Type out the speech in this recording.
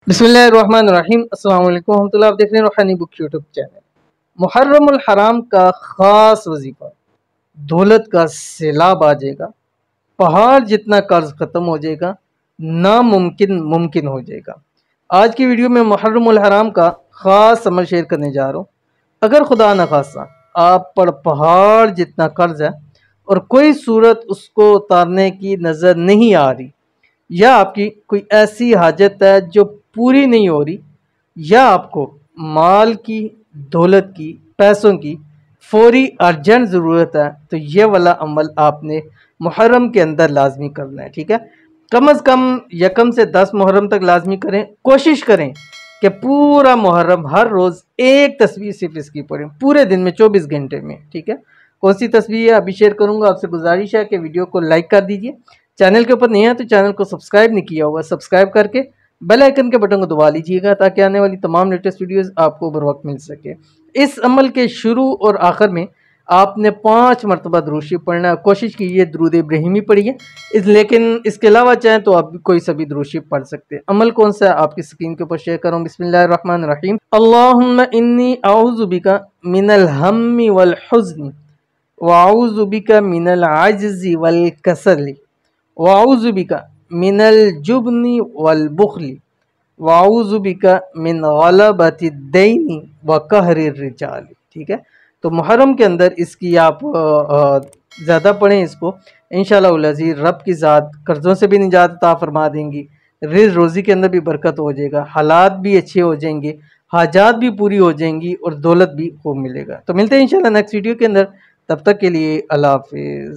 बिस्मिल्लाहिर्रहमानिर्रहीम। अस्सलाम वालेकुम रहमतुल्लाह। आप देख रहे हैं रूहानी बुक यूट्यूब चैनल। मुहर्रमुल हराम का ख़ास वजीफ़ा, दौलत का सैलाब आ जाएगा, पहाड़ जितना कर्ज ख़त्म हो जाएगा, नामुमकिन मुमकिन हो जाएगा। आज की वीडियो में मुहर्रमुल हराम का ख़ास अमल शेयर करने जा रहा हूँ। अगर खुदा न खासा आप पर पहाड़ जितना कर्ज है और कोई सूरत उसको उतारने की नज़र नहीं आ रही, या आपकी कोई ऐसी हाजत है जो पूरी नहीं हो रही, या आपको माल की, दौलत की, पैसों की फौरी अर्जेंट ज़रूरत है, तो ये वाला अमल आपने मुहर्रम के अंदर लाजमी करना है। ठीक है, कम अज़ कम यकम से 10 मुहर्रम तक लाजमी करें। कोशिश करें कि पूरा मुहर्रम हर रोज़ एक तस्वीर सिर्फ इसकी पढ़ें, पूरे दिन में 24 घंटे में। ठीक है, कौन सी तस्वीर है अभी शेयर करूँगा। आपसे गुजारिश है कि वीडियो को लाइक कर दीजिए। चैनल के ऊपर नहीं है तो चैनल को सब्सक्राइब नहीं किया हुआ, सब्सक्राइब करके बेल आइकन के बटन को दबा लीजिएगा ताकि आने वाली तमाम लेटेस्ट वीडियोस आपको बर वक्त मिल सके। इस अमल के शुरू और आखिर में आपने 5 मरतबा दुरूद शरीफ पढ़ना है। कोशिश कीजिए दुरूद इब्राहिमी पढ़िए, लेकिन इसके अलावा चाहें तो आप कोई सा भी दुरूद शरीफ पढ़ सकते हैं। अमल कौन सा है आपकी स्क्रीन के ऊपर शेयर करूँ। बिस्मिल्लाहिर्रहमानिर्रहीम। अल्लाहुम्मा इन्नी अऊज़ु बिका मिनल हम्मी वल हुज़्नी व अऊज़ु बिका मिनल अज्ज़ि वल कसली वाउज़ु बिका मिनल जुबनी वल बुखली वाउज़ु बिका मिन गलबति दैनी व कहरि रिजाली। ठीक है, तो मुहर्रम के अंदर इसकी आप ज़्यादा पढ़ें इसको। इंशाअल्लाह अज़ीज़ रब की ज़ात कर्ज़ों से भी निजात अता फरमा देंगी, रिज़्क़ रोज़ी के अंदर भी बरकत हो जाएगा, हालात भी अच्छे हो जाएंगे, हाजात भी पूरी हो जाएंगी और दौलत भी खूब मिलेगा। तो मिलते हैं इंशाअल्लाह नेक्स्ट वीडियो के अंदर। तब तक के लिए अल्लाह हाफ़िज़।